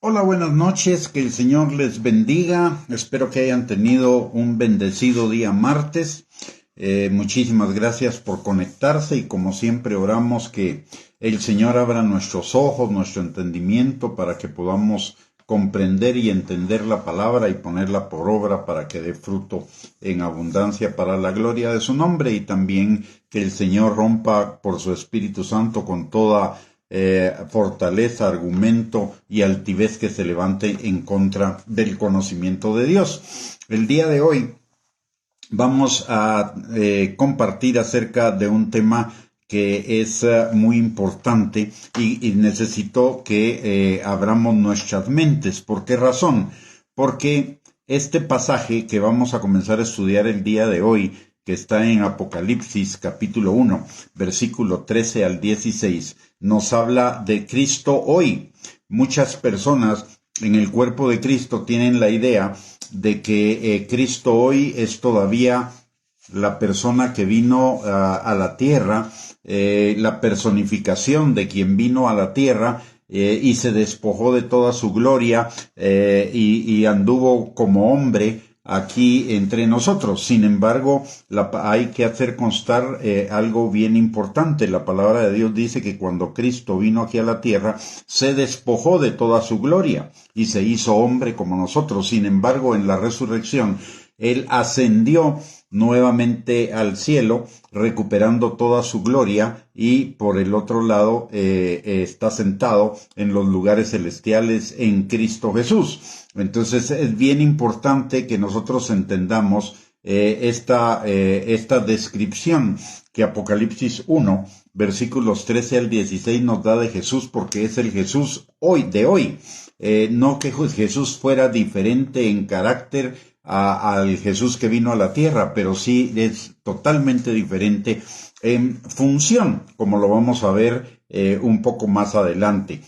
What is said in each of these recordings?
Hola, buenas noches, que el Señor les bendiga. Espero que hayan tenido un bendecido día martes. Muchísimas gracias por conectarse y como siempre oramos que el Señor abra nuestros ojos, nuestro entendimiento para que podamos comprender y entender la palabra y ponerla por obra para que dé fruto en abundancia para la gloria de su nombre, y también que el Señor rompa por su Espíritu Santo con toda fortaleza, argumento y altivez que se levante en contra del conocimiento de Dios. El día de hoy vamos a compartir acerca de un tema que es muy importante y necesito que abramos nuestras mentes. ¿Por qué razón? Porque este pasaje que vamos a comenzar a estudiar el día de hoy, que está en Apocalipsis capítulo 1, versículo 13 al 16, nos habla de Cristo hoy. Muchas personas en el cuerpo de Cristo tienen la idea de que Cristo hoy es todavía la persona que vino a la tierra, la personificación de quien vino a la tierra y se despojó de toda su gloria y anduvo como hombre aquí entre nosotros. Sin embargo, hay que hacer constar algo bien importante. La palabra de Dios dice que cuando Cristo vino aquí a la tierra, se despojó de toda su gloria y se hizo hombre como nosotros. Sin embargo, en la resurrección, Él ascendió nuevamente al cielo, recuperando toda su gloria, y por el otro lado está sentado en los lugares celestiales en Cristo Jesús. Entonces es bien importante que nosotros entendamos esta descripción que Apocalipsis 1, versículos 13 al 16 nos da de Jesús, porque es el Jesús hoy, de hoy. No que Jesús fuera diferente en carácter al Jesús que vino a la tierra, pero sí es totalmente diferente en función, como lo vamos a ver un poco más adelante.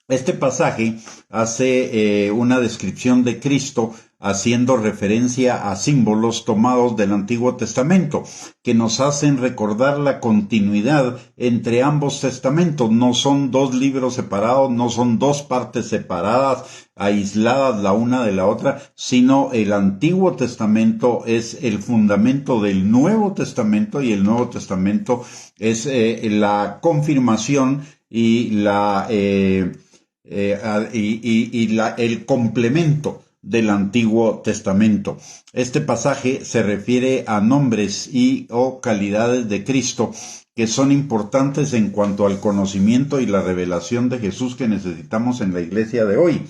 Este pasaje hace una descripción de Cristo haciendo referencia a símbolos tomados del Antiguo Testamento, que nos hacen recordar la continuidad entre ambos testamentos. No son dos libros separados, no son dos partes separadas, aisladas la una de la otra, sino el Antiguo Testamento es el fundamento del Nuevo Testamento, y el Nuevo Testamento es la confirmación y el complemento del Antiguo Testamento. Este pasaje se refiere a nombres o calidades de Cristo que son importantes en cuanto al conocimiento y la revelación de Jesús que necesitamos en la iglesia de hoy.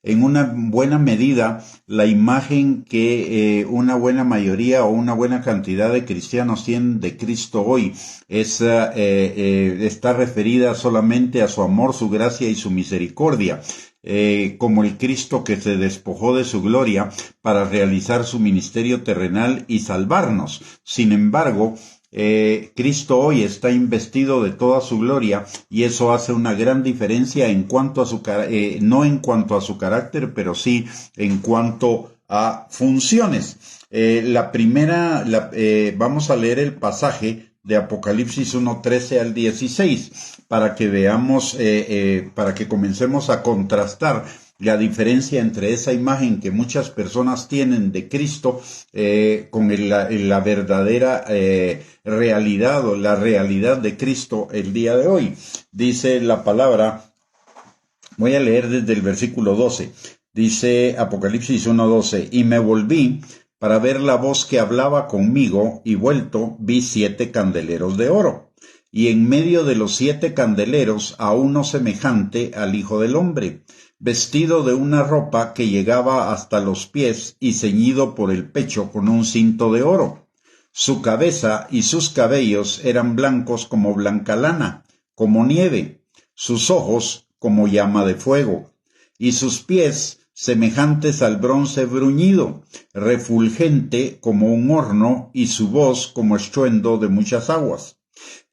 En una buena medida, la imagen que una buena mayoría o una buena cantidad de cristianos tienen de Cristo hoy está referida solamente a su amor, su gracia y su misericordia, como el Cristo que se despojó de su gloria para realizar su ministerio terrenal y salvarnos. Sin embargo, Cristo hoy está investido de toda su gloria, y eso hace una gran diferencia en cuanto a no en cuanto a su carácter, pero sí en cuanto a funciones. Vamos a leer el pasaje de Apocalipsis 1, 13 al 16, para que veamos, para que comencemos a contrastar la diferencia entre esa imagen que muchas personas tienen de Cristo con la verdadera realidad, o la realidad de Cristo el día de hoy. Dice la palabra, voy a leer desde el versículo 12, dice Apocalipsis 1:12, y me volví para ver la voz que hablaba conmigo, y vuelto vi 7 candeleros de oro, y en medio de los 7 candeleros a uno semejante al Hijo del Hombre, vestido de una ropa que llegaba hasta los pies y ceñido por el pecho con un cinto de oro. Su cabeza y sus cabellos eran blancos como blanca lana, como nieve, sus ojos como llama de fuego, y sus pies semejantes al bronce bruñido, refulgente como un horno, y su voz como estruendo de muchas aguas.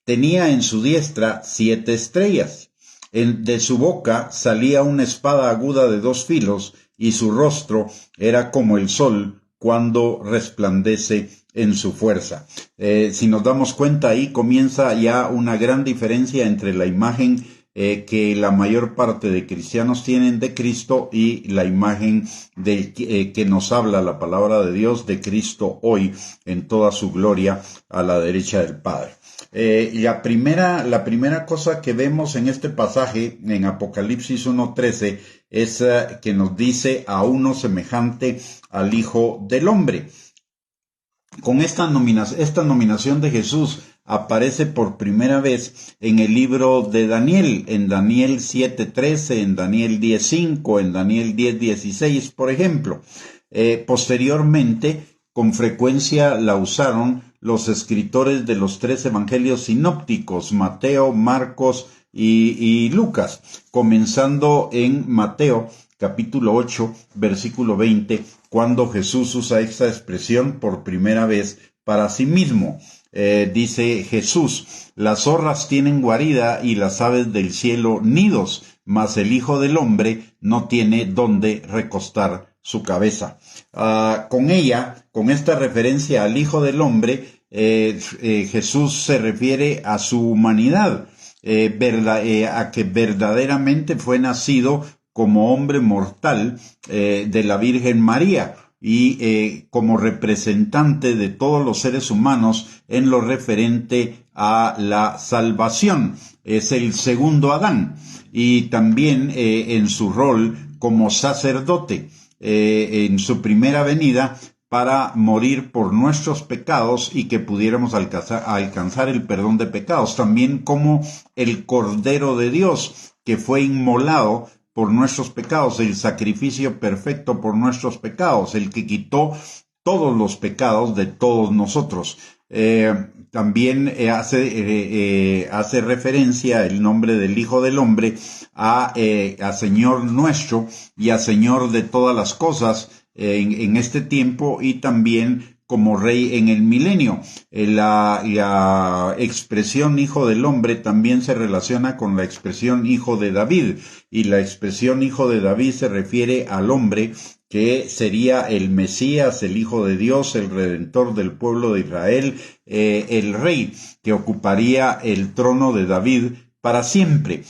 Tenía en su diestra 7 estrellas. De su boca salía una espada aguda de 2 filos, y su rostro era como el sol cuando resplandece en su fuerza. Si nos damos cuenta, ahí comienza ya una gran diferencia entre la imagen que la mayor parte de cristianos tienen de Cristo y la imagen que nos habla la palabra de Dios de Cristo hoy en toda su gloria a la derecha del Padre. La primera cosa que vemos en este pasaje, en Apocalipsis 1:13, es que nos dice a uno semejante al Hijo del Hombre. Con esta nominación de Jesús aparece por primera vez en el libro de Daniel, en Daniel 7:13, en Daniel 10:5, en Daniel 10:16, por ejemplo. Posteriormente, con frecuencia la usaron los escritores de los 3 evangelios sinópticos, Mateo, Marcos y Lucas, comenzando en Mateo capítulo 8, versículo 20, cuando Jesús usa esta expresión por primera vez para sí mismo. Dice Jesús: las zorras tienen guarida y las aves del cielo nidos, mas el Hijo del Hombre no tiene dónde recostar su cabeza. Con esta referencia al Hijo del Hombre, Jesús se refiere a su humanidad, a que verdaderamente fue nacido como hombre mortal de la Virgen María y como representante de todos los seres humanos en lo referente a la salvación. Es el segundo Adán, y también en su rol como sacerdote en su primera venida para morir por nuestros pecados y que pudiéramos alcanzar el perdón de pecados. También como el Cordero de Dios que fue inmolado por nuestros pecados, el sacrificio perfecto por nuestros pecados, el que quitó todos los pecados de todos nosotros. También hace referencia el nombre del Hijo del Hombre a Señor nuestro y a Señor de todas las cosas en este tiempo, y también como Rey en el milenio. La expresión Hijo del Hombre también se relaciona con la expresión Hijo de David, y la expresión Hijo de David se refiere al hombre que sería el Mesías, el Hijo de Dios, el Redentor del pueblo de Israel, el Rey que ocuparía el trono de David para siempre.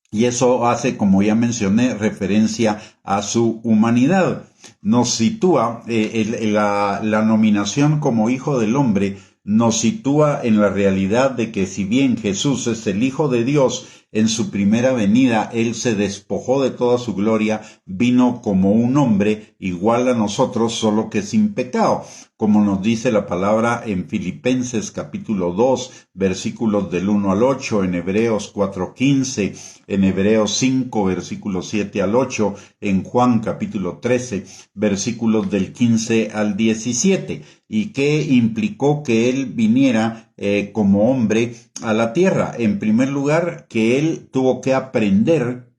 Y eso hace, como ya mencioné, referencia a su humanidad. Nos sitúa, la nominación como Hijo del Hombre nos sitúa en la realidad de que si bien Jesús es el Hijo de Dios, en su primera venida Él se despojó de toda su gloria, vino como un hombre igual a nosotros, solo que sin pecado, como nos dice la palabra en Filipenses capítulo 2, versículos del 1 al 8, en Hebreos 4:15, en Hebreos 5, versículos 7 al 8, en Juan capítulo 13, versículos del 15 al 17, y que implicó que Él viniera como hombre a la tierra. En primer lugar, que Él tuvo que aprender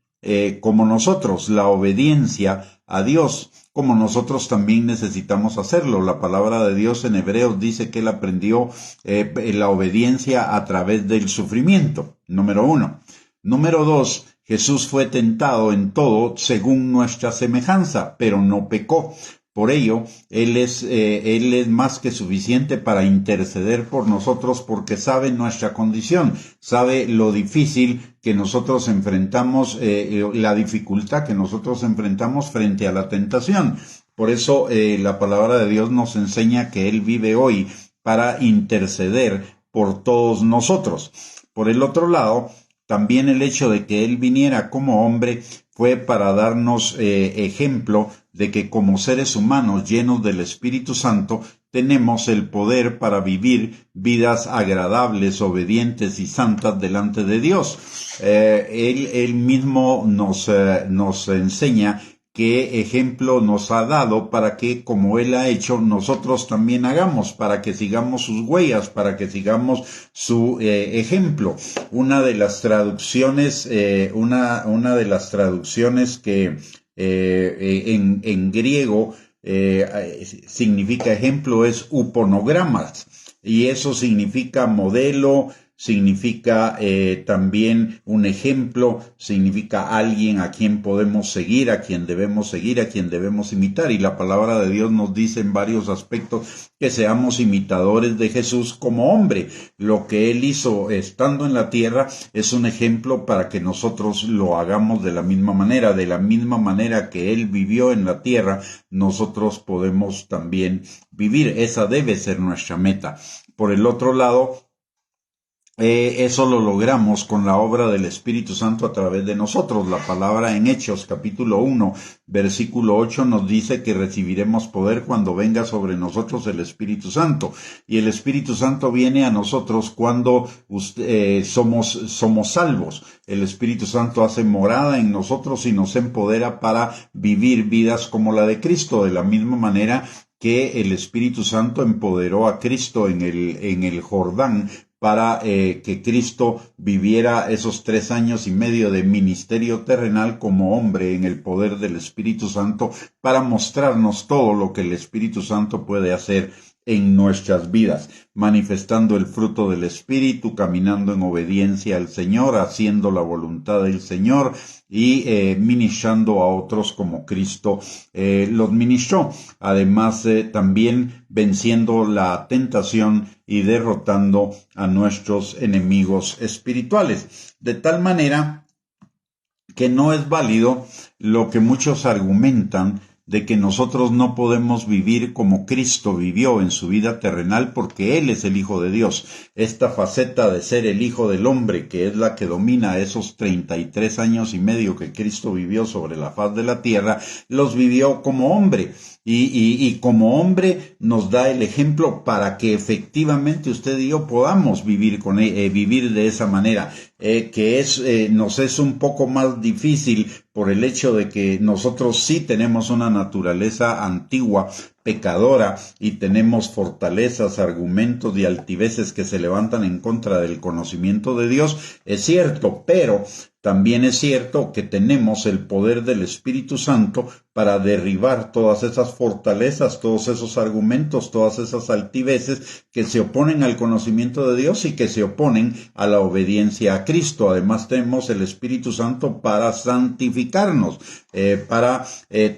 como nosotros la obediencia a Dios, como nosotros también necesitamos hacerlo. La palabra de Dios en Hebreos dice que Él aprendió la obediencia a través del sufrimiento, número 1. Número 2, Jesús fue tentado en todo según nuestra semejanza, pero no pecó. Por ello, Él es más que suficiente para interceder por nosotros, porque sabe nuestra condición, sabe lo difícil que nosotros enfrentamos, la dificultad que nosotros enfrentamos frente a la tentación. Por eso la palabra de Dios nos enseña que Él vive hoy para interceder por todos nosotros. Por el otro lado, también el hecho de que Él viniera como hombre fue para darnos ejemplo de que como seres humanos llenos del Espíritu Santo tenemos el poder para vivir vidas agradables, obedientes y santas delante de Dios. Él mismo nos enseña qué ejemplo nos ha dado para que, como Él ha hecho, nosotros también hagamos, para que sigamos sus huellas, para que sigamos su ejemplo. Una de las traducciones que en griego significa ejemplo es uponogramas, y eso significa modelo, significa también un ejemplo, significa alguien a quien podemos seguir, a quien debemos seguir, a quien debemos imitar. Y la palabra de Dios nos dice en varios aspectos que seamos imitadores de Jesús como hombre. Lo que Él hizo estando en la tierra es un ejemplo para que nosotros lo hagamos de la misma manera que Él vivió en la tierra, nosotros podemos también vivir. Esa debe ser nuestra meta. Por el otro lado, eso lo logramos con la obra del Espíritu Santo a través de nosotros. La palabra en Hechos, capítulo 1, versículo 8, nos dice que recibiremos poder cuando venga sobre nosotros el Espíritu Santo. Y el Espíritu Santo viene a nosotros cuando somos salvos. El Espíritu Santo hace morada en nosotros y nos empodera para vivir vidas como la de Cristo, de la misma manera que el Espíritu Santo empoderó a Cristo en el Jordán para que Cristo viviera esos 3 años y medio de ministerio terrenal como hombre en el poder del Espíritu Santo, para mostrarnos todo lo que el Espíritu Santo puede hacer en nuestras vidas, manifestando el fruto del Espíritu, caminando en obediencia al Señor, haciendo la voluntad del Señor y ministrando a otros como Cristo los ministró. Además, también venciendo la tentación y derrotando a nuestros enemigos espirituales. De tal manera que no es válido lo que muchos argumentan de que nosotros no podemos vivir como Cristo vivió en su vida terrenal porque Él es el Hijo de Dios. Esta faceta de ser el Hijo del Hombre, que es la que domina esos 33 años y medio que Cristo vivió sobre la faz de la tierra, los vivió como hombre. Y como hombre nos da el ejemplo para que efectivamente usted y yo podamos vivir vivir de esa manera, que nos es un poco más difícil por el hecho de que nosotros sí tenemos una naturaleza antigua, pecadora, y tenemos fortalezas, argumentos y altiveces que se levantan en contra del conocimiento de Dios. Es cierto, pero también es cierto que tenemos el poder del Espíritu Santo para derribar todas esas fortalezas, todos esos argumentos, todas esas altiveces que se oponen al conocimiento de Dios y que se oponen a la obediencia a Cristo. Además tenemos el Espíritu Santo para santificarnos, para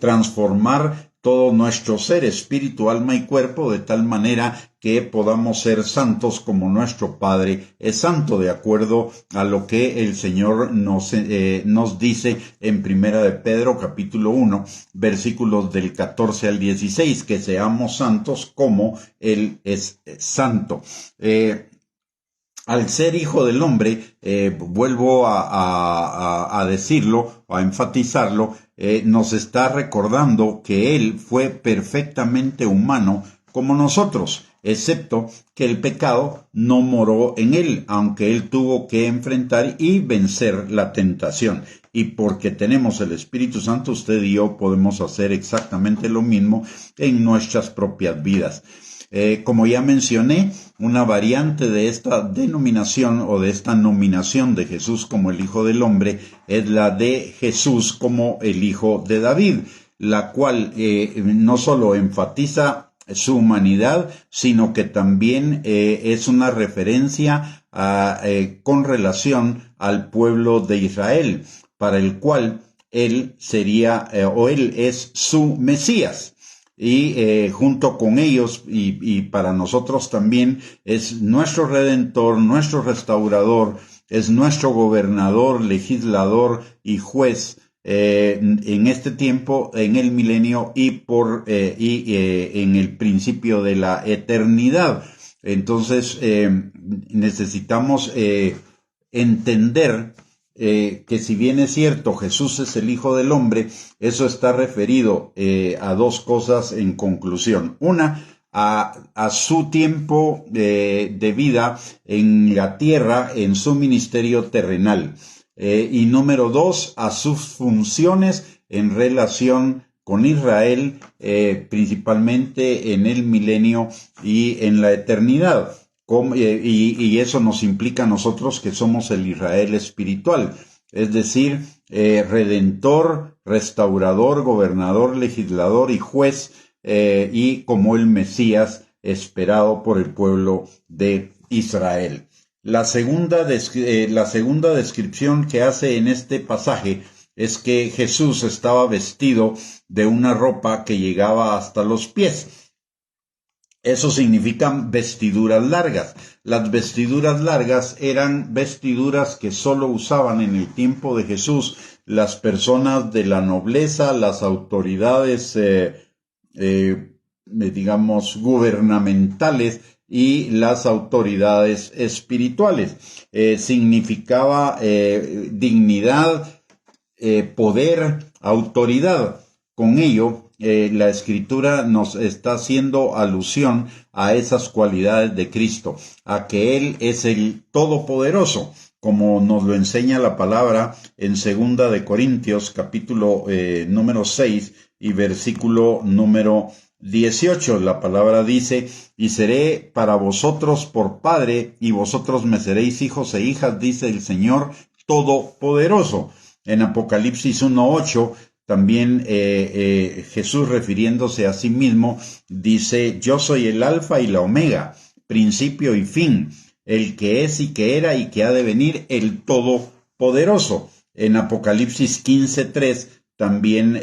transformar todo nuestro ser, espíritu, alma y cuerpo, de tal manera que podamos ser santos como nuestro Padre es santo, de acuerdo a lo que el Señor nos dice en Primera de Pedro, capítulo 1, versículos del 14 al 16, que seamos santos como Él es santo. Al ser Hijo del Hombre, vuelvo a decirlo, a enfatizarlo, nos está recordando que Él fue perfectamente humano como nosotros, excepto que el pecado no moró en Él, aunque Él tuvo que enfrentar y vencer la tentación. Y porque tenemos el Espíritu Santo, usted y yo podemos hacer exactamente lo mismo en nuestras propias vidas. Como ya mencioné, una variante de esta denominación o de esta nominación de Jesús como el Hijo del Hombre es la de Jesús como el Hijo de David, la cual no solo enfatiza su humanidad, sino que también es una referencia con relación al pueblo de Israel, para el cual él sería él es su Mesías. Y junto con ellos y para nosotros también es nuestro Redentor, nuestro Restaurador, es nuestro gobernador, legislador y juez en este tiempo, en el milenio y en el principio de la eternidad. Entonces necesitamos entender que si bien es cierto Jesús es el Hijo del Hombre, eso está referido a dos cosas en conclusión. Una, a su tiempo de vida en la tierra, en su ministerio terrenal. Y número dos, a sus funciones en relación con Israel, principalmente en el milenio y en la eternidad. Y eso nos implica a nosotros que somos el Israel espiritual, es decir, redentor, restaurador, gobernador, legislador y juez, y como el Mesías esperado por el pueblo de Israel. La segunda descripción que hace en este pasaje es que Jesús estaba vestido de una ropa que llegaba hasta los pies. Eso significa vestiduras largas. Las vestiduras largas eran vestiduras que solo usaban en el tiempo de Jesús las personas de la nobleza, las autoridades, digamos, gubernamentales y las autoridades espirituales. Significaba dignidad, poder, autoridad. Con ello, la Escritura nos está haciendo alusión a esas cualidades de Cristo, a que Él es el Todopoderoso, como nos lo enseña la palabra en 2 de Corintios, capítulo número 6 y versículo número 18. La palabra dice: y seré para vosotros por Padre, y vosotros me seréis hijos e hijas, dice el Señor Todopoderoso. En Apocalipsis 1:8, también Jesús, refiriéndose a sí mismo, dice: yo soy el Alfa y la Omega, principio y fin, el que es y que era y que ha de venir, el Todopoderoso. En Apocalipsis 15:3 también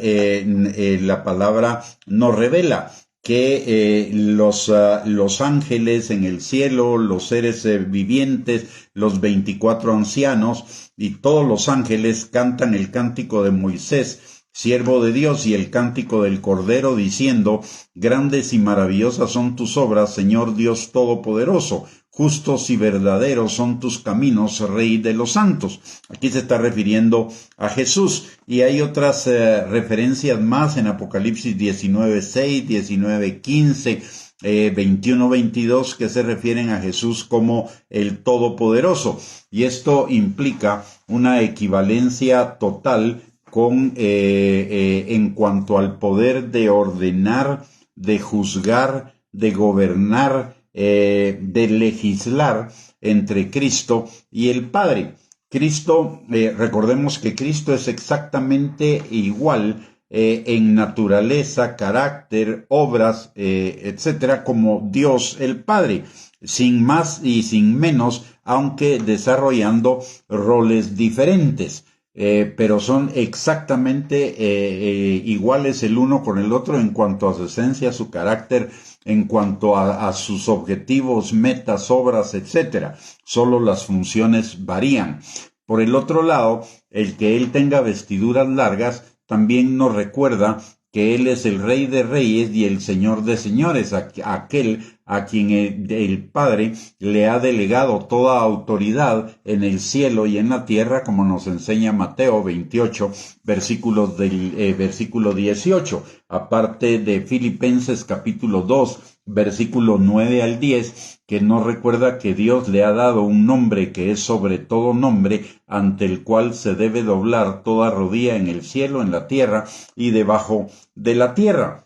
la palabra nos revela que los ángeles en el cielo, los seres vivientes, los 24 ancianos y todos los ángeles cantan el cántico de Moisés, siervo de Dios, y el cántico del Cordero, diciendo: grandes y maravillosas son tus obras, Señor Dios Todopoderoso. Justos y verdaderos son tus caminos, Rey de los santos. Aquí se está refiriendo a Jesús, y hay otras referencias más en Apocalipsis 19:6, 19:15, 21:22, que se refieren a Jesús como el Todopoderoso. Y esto implica una equivalencia total con en cuanto al poder de ordenar, de juzgar, de gobernar, de legislar entre Cristo y el Padre. Cristo, recordemos que Cristo es exactamente igual en naturaleza, carácter, obras, etcétera, como Dios el Padre, sin más y sin menos, aunque desarrollando roles diferentes. Pero son exactamente iguales el uno con el otro en cuanto a su esencia, su carácter, en cuanto a sus objetivos, metas, obras, etcétera. Solo las funciones varían. Por el otro lado, el que Él tenga vestiduras largas también nos recuerda que Él es el Rey de Reyes y el Señor de Señores, aquel a quien el Padre le ha delegado toda autoridad en el cielo y en la tierra, como nos enseña Mateo 28, versículo 18, aparte de Filipenses capítulo 2, versículo 9 al 10, que nos recuerda que Dios le ha dado un nombre que es sobre todo nombre, ante el cual se debe doblar toda rodilla en el cielo, en la tierra y debajo de la tierra.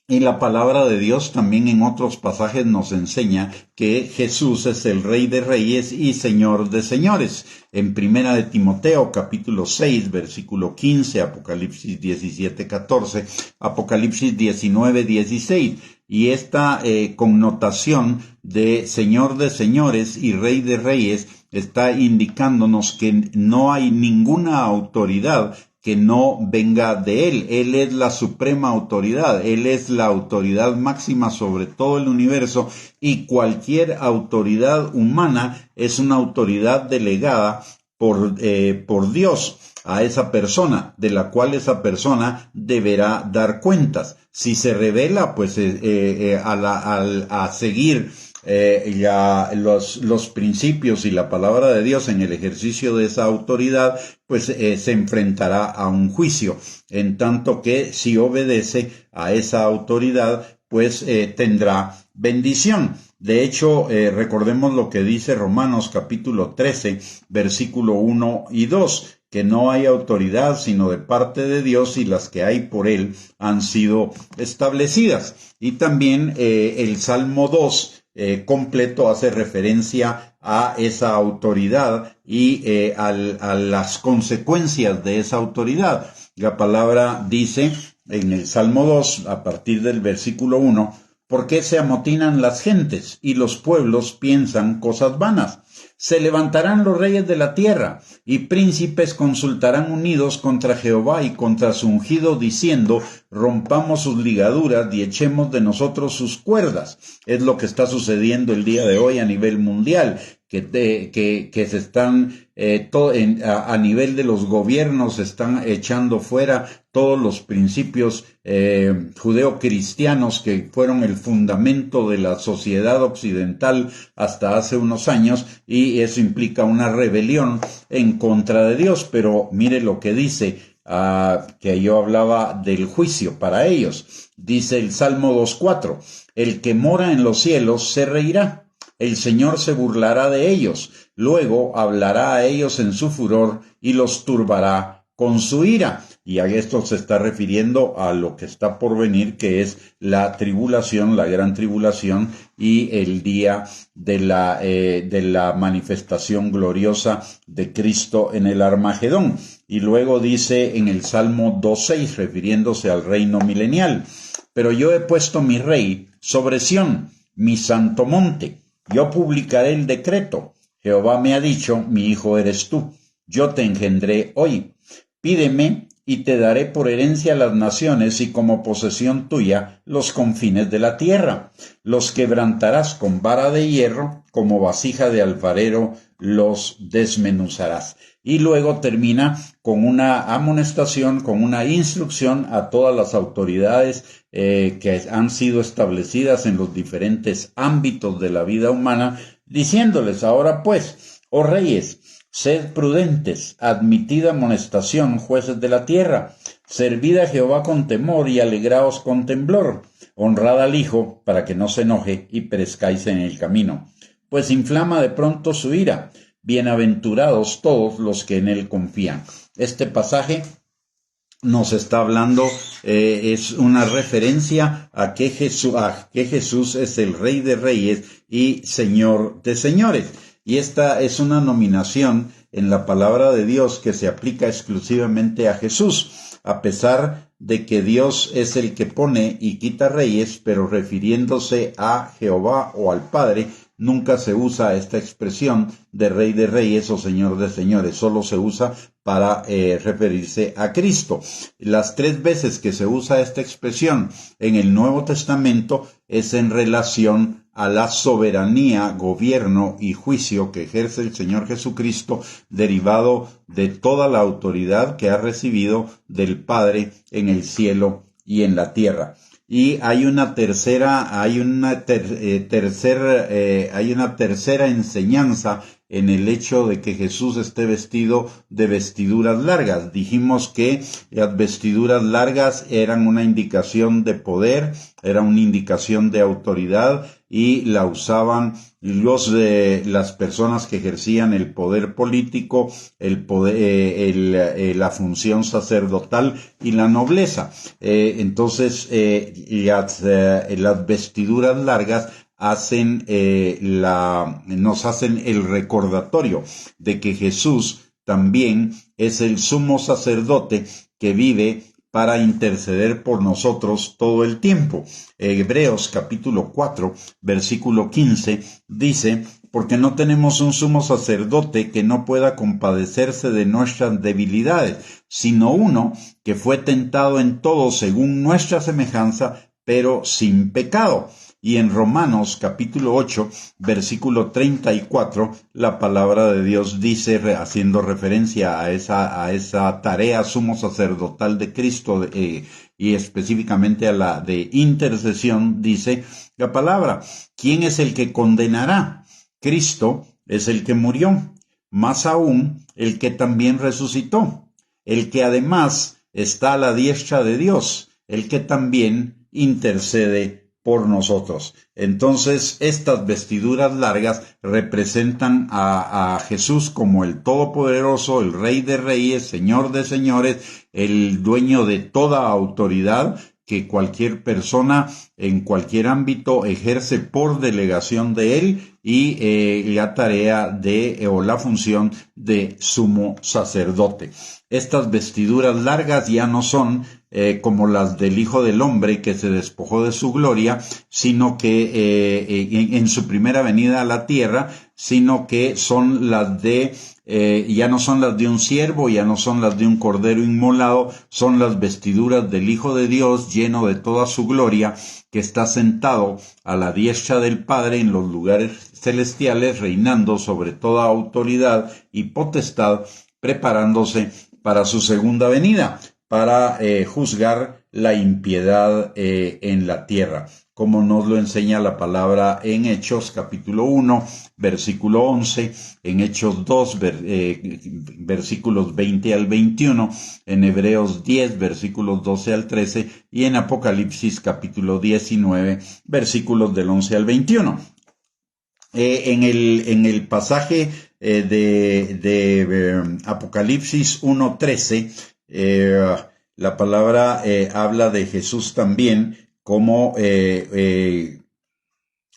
Y la palabra de Dios también en otros pasajes nos enseña que Jesús es el Rey de Reyes y Señor de Señores. En 1 de Timoteo, capítulo 6, versículo 15, Apocalipsis 17:14, Apocalipsis 19:16. Y esta connotación de Señor de Señores y Rey de Reyes está indicándonos que no hay ninguna autoridad que no venga de Él. Él es la suprema autoridad, Él es la autoridad máxima sobre todo el universo, y cualquier autoridad humana es una autoridad delegada por Dios a esa persona, de la cual esa persona deberá dar cuentas. Si se revela, pues a seguir los principios y la palabra de Dios en el ejercicio de esa autoridad, pues se enfrentará a un juicio, en tanto que si obedece a esa autoridad, pues tendrá bendición. De hecho, recordemos lo que dice Romanos capítulo 13, versículo 1 y 2, que no hay autoridad sino de parte de Dios, y las que hay por Él han sido establecidas. Y también el Salmo 2 completo hace referencia a esa autoridad y a las consecuencias de esa autoridad. La palabra dice en el Salmo 2, a partir del versículo 1, ¿Por qué se amotinan las gentes y los pueblos piensan cosas vanas? Se levantarán los reyes de la tierra, y príncipes consultarán unidos contra Jehová y contra su ungido, diciendo, rompamos sus ligaduras y echemos de nosotros sus cuerdas. Es lo que está sucediendo el día de hoy a nivel mundial, que se están, a nivel de los gobiernos, se están echando fuera todos los principios judeocristianos que fueron el fundamento de la sociedad occidental hasta hace unos años, y eso implica una rebelión en contra de Dios. Pero mire lo que dice, que yo hablaba del juicio para ellos. Dice el Salmo 2:4, el que mora en los cielos se reirá. El Señor se burlará de ellos, luego hablará a ellos en su furor y los turbará con su ira. Y a esto se está refiriendo a lo que está por venir, que es la tribulación, la gran tribulación, y el día de la manifestación gloriosa de Cristo en el Armagedón. Y luego dice en el Salmo 2:6, refiriéndose al reino milenial, pero yo he puesto mi rey sobre Sión, mi santo monte. Yo publicaré el decreto. Jehová me ha dicho, mi hijo eres tú. Yo te engendré hoy. Pídeme y te daré por herencia las naciones y como posesión tuya los confines de la tierra. Los quebrantarás con vara de hierro, como vasija de alfarero los desmenuzarás. Y luego termina con una amonestación, con una instrucción a todas las autoridades que han sido establecidas en los diferentes ámbitos de la vida humana, diciéndoles: ahora pues, oh reyes, sed prudentes, admitid amonestación, jueces de la tierra, servid a Jehová con temor y alegraos con temblor, honrad al Hijo para que no se enoje y perezcáis en el camino, pues inflama de pronto su ira. Bienaventurados todos los que en él confían. Este pasaje nos está hablando, es una referencia a que Jesús es el Rey de Reyes y Señor de Señores. Y esta es una nominación en la palabra de Dios que se aplica exclusivamente a Jesús, a pesar de que Dios es el que pone y quita reyes, pero refiriéndose a Jehová o al Padre, nunca se usa esta expresión de Rey de Reyes o Señor de Señores, solo se usa para referirse a Cristo. Las 3 veces que se usa esta expresión en el Nuevo Testamento es en relación a la soberanía, gobierno y juicio que ejerce el Señor Jesucristo, derivado de toda la autoridad que ha recibido del Padre en el cielo y en la tierra. Y hay una tercera enseñanza en el hecho de que Jesús esté vestido de vestiduras largas. Dijimos que las vestiduras largas eran una indicación de poder, era una indicación de autoridad, y la usaban las personas que ejercían el poder político, la función sacerdotal y la nobleza. Entonces, las vestiduras largas nos hacen el recordatorio de que Jesús también es el sumo sacerdote que vive para interceder por nosotros todo el tiempo. Hebreos capítulo 4, versículo 15 dice: porque no tenemos un sumo sacerdote que no pueda compadecerse de nuestras debilidades, sino uno que fue tentado en todo según nuestra semejanza, pero sin pecado. Y en Romanos capítulo 8, versículo 34, la palabra de Dios dice, haciendo referencia a esa tarea sumo sacerdotal de Cristo, y específicamente a la de intercesión, dice la palabra: ¿quién es el que condenará? Cristo es el que murió, más aún el que también resucitó, el que además está a la diestra de Dios, el que también intercede por nosotros. Entonces, estas vestiduras largas representan a Jesús como el Todopoderoso, el Rey de Reyes, Señor de Señores, el dueño de toda autoridad, que cualquier persona en cualquier ámbito ejerce por delegación de él y la tarea o la función de sumo sacerdote. Estas vestiduras largas ya no son como las del Hijo del Hombre, que se despojó de su gloria, sino que en su primera venida a la tierra, sino que son las ya no son las de un siervo, ya no son las de un cordero inmolado, son las vestiduras del Hijo de Dios, lleno de toda su gloria, que está sentado a la diestra del Padre en los lugares celestiales, reinando sobre toda autoridad y potestad, preparándose para su segunda venida, para juzgar la impiedad en la tierra, como nos lo enseña la palabra en Hechos capítulo 1, versículo 11, en Hechos 2, versículos 20 al 21, en Hebreos 10, versículos 12 al 13, y en Apocalipsis capítulo 19, versículos del 11 al 21. En el pasaje de Apocalipsis 1:13, la palabra habla de Jesús también como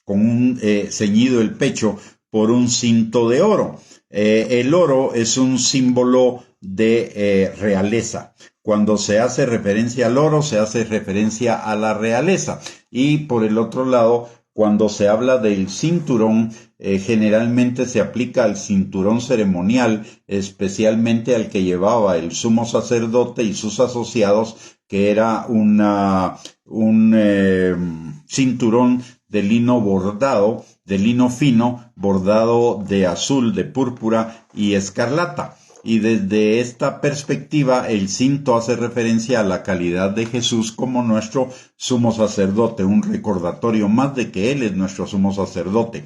con un ceñido el pecho por un cinto de oro. El oro es un símbolo de realeza. Cuando se hace referencia al oro, se hace referencia a la realeza. Y por el otro lado, cuando se habla del cinturón, generalmente se aplica al cinturón ceremonial, especialmente al que llevaba el sumo sacerdote y sus asociados, que era un cinturón de lino bordado, de lino fino, bordado de azul, de púrpura y escarlata. Y desde esta perspectiva, el cinto hace referencia a la calidad de Jesús como nuestro sumo sacerdote, un recordatorio más de que Él es nuestro sumo sacerdote.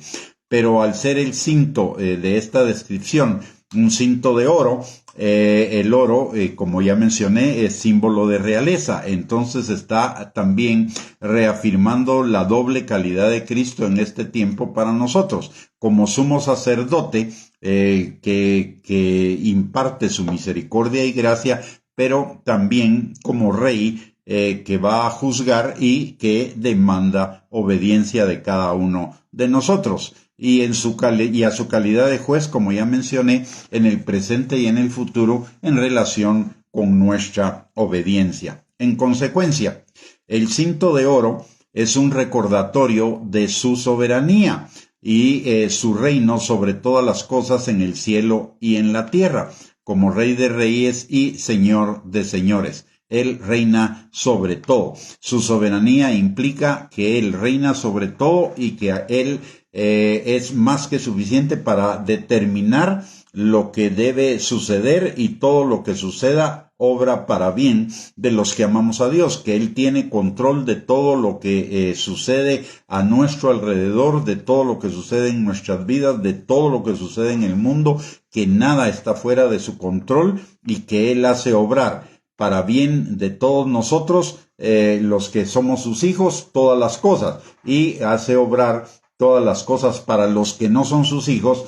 Pero al ser el cinto de esta descripción un cinto de oro, el oro, como ya mencioné, es símbolo de realeza. Entonces está también reafirmando la doble calidad de Cristo en este tiempo para nosotros, como sumo sacerdote que imparte su misericordia y gracia, pero también como rey que va a juzgar y que demanda obediencia de cada uno de nosotros. Y a su calidad de juez, como ya mencioné, en el presente y en el futuro, en relación con nuestra obediencia. En consecuencia, el cinto de oro es un recordatorio de su soberanía y su reino sobre todas las cosas en el cielo y en la tierra, como Rey de Reyes y Señor de Señores. Él reina sobre todo. Su soberanía implica que Él reina sobre todo y que Él es más que suficiente para determinar lo que debe suceder, y todo lo que suceda obra para bien de los que amamos a Dios, que Él tiene control de todo lo que sucede a nuestro alrededor, de todo lo que sucede en nuestras vidas, de todo lo que sucede en el mundo, que nada está fuera de su control y que Él hace obrar para bien de todos nosotros, los que somos sus hijos, todas las cosas, y hace obrar todas las cosas para los que no son sus hijos,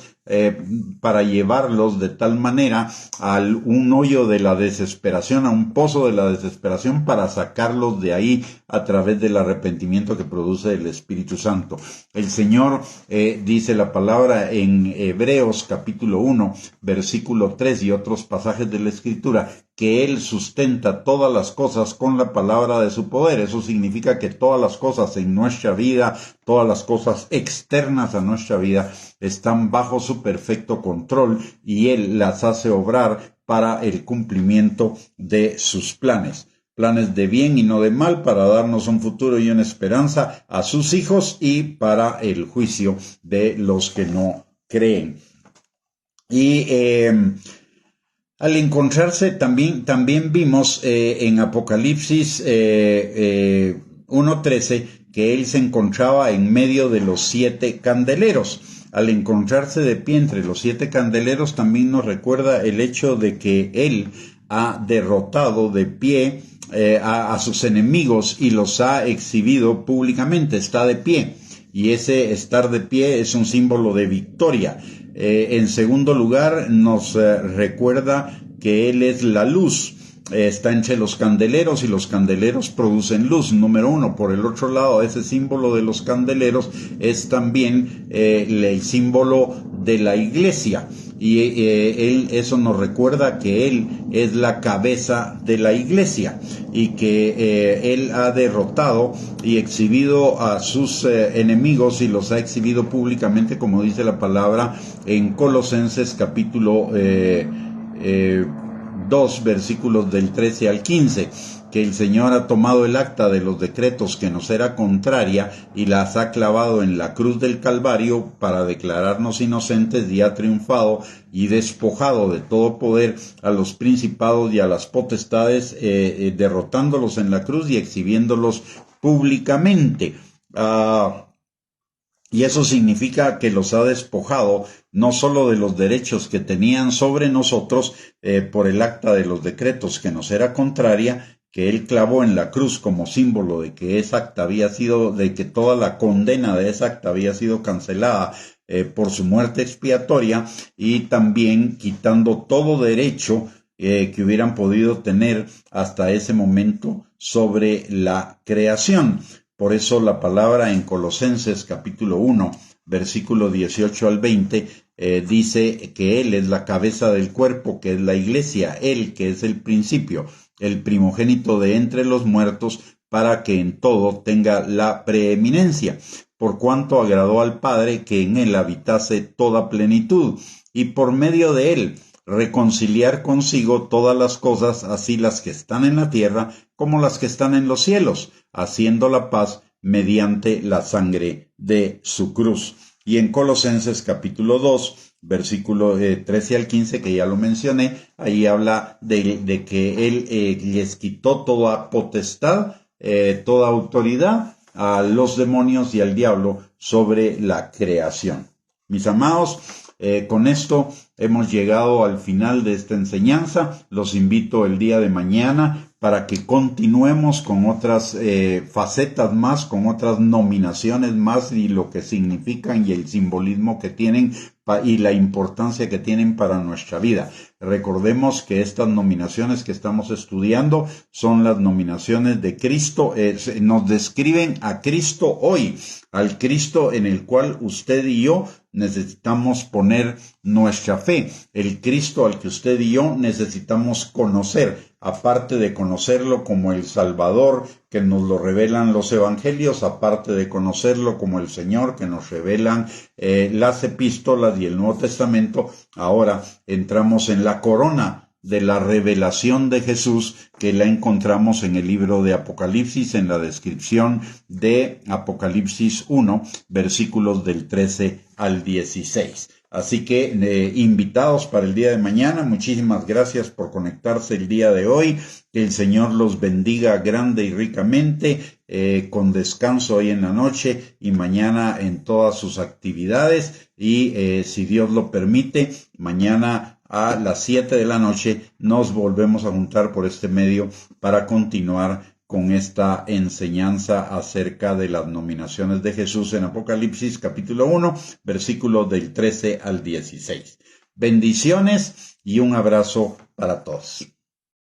para llevarlos de tal manera a un hoyo de la desesperación, a un pozo de la desesperación, para sacarlos de ahí a través del arrepentimiento que produce el Espíritu Santo. El Señor, dice la palabra en Hebreos capítulo 1, versículo 3 y otros pasajes de la Escritura, que Él sustenta todas las cosas con la palabra de su poder. Eso significa que todas las cosas en nuestra vida, todas las cosas externas a nuestra vida, están bajo su perfecto control, y Él las hace obrar para el cumplimiento de sus planes. Planes de bien y no de mal, para darnos un futuro y una esperanza a sus hijos, y para el juicio de los que no creen. Y al encontrarse, también vimos en Apocalipsis 1:13 que Él se encontraba en medio de los 7 candeleros. Al encontrarse de pie entre los 7 candeleros, también nos recuerda el hecho de que Él ha derrotado de pie a sus enemigos y los ha exhibido públicamente. Está de pie, y ese estar de pie es un símbolo de victoria. En segundo lugar, nos recuerda que Él es la luz. está entre los candeleros y los candeleros producen luz, número uno. Por el otro lado, ese símbolo de los candeleros es también el símbolo de la iglesia. Y eso nos recuerda que Él es la cabeza de la iglesia y que Él ha derrotado y exhibido a sus enemigos y los ha exhibido públicamente, como dice la palabra en Colosenses capítulo 2, versículos del 13 al 15, que el Señor ha tomado el acta de los decretos que nos era contraria y las ha clavado en la cruz del Calvario para declararnos inocentes, y ha triunfado y despojado de todo poder a los principados y a las potestades, derrotándolos en la cruz y exhibiéndolos públicamente. Y eso significa que los ha despojado no solo de los derechos que tenían sobre nosotros por el acta de los decretos que nos era contraria, que Él clavó en la cruz como símbolo de que esa acta había sido, de que toda la condena de esa acta había sido cancelada por su muerte expiatoria, y también quitando todo derecho que hubieran podido tener hasta ese momento sobre la creación. Por eso la palabra en Colosenses capítulo 1, versículo 18 al 20, dice que Él es la cabeza del cuerpo, que es la iglesia, Él que es el principio, el primogénito de entre los muertos, para que en todo tenga la preeminencia, por cuanto agradó al Padre que en Él habitase toda plenitud, y por medio de Él reconciliar consigo todas las cosas, así las que están en la tierra como las que están en los cielos, haciendo la paz mediante la sangre de su cruz. Y en Colosenses capítulo 2, versículo 13 al 15, que ya lo mencioné, ahí habla de que Él les quitó toda potestad, toda autoridad a los demonios y al diablo sobre la creación. Mis amados, con esto hemos llegado al final de esta enseñanza. Los invito el día de mañana para que continuemos con otras facetas más, con otras nominaciones más, y lo que significan y el simbolismo que tienen y la importancia que tienen para nuestra vida. Recordemos que estas nominaciones que estamos estudiando son las nominaciones de Cristo. Nos describen a Cristo hoy, al Cristo en el cual usted y yo necesitamos poner nuestra fe, el Cristo al que usted y yo necesitamos conocer, aparte de conocerlo como el Salvador que nos lo revelan los evangelios, aparte de conocerlo como el Señor que nos revelan las epístolas y el Nuevo Testamento. Ahora entramos en la corona de la revelación de Jesús, que la encontramos en el libro de Apocalipsis, en la descripción de Apocalipsis 1, versículos del 13 al 16. Así que invitados para el día de mañana. Muchísimas gracias por conectarse el día de hoy. Que el Señor los bendiga grande y ricamente, con descanso hoy en la noche y mañana en todas sus actividades. Y si Dios lo permite, mañana a las 7 de la noche nos volvemos a juntar por este medio para continuar con esta enseñanza acerca de las nominaciones de Jesús en Apocalipsis capítulo 1, versículos del 13 al 16. Bendiciones y un abrazo para todos.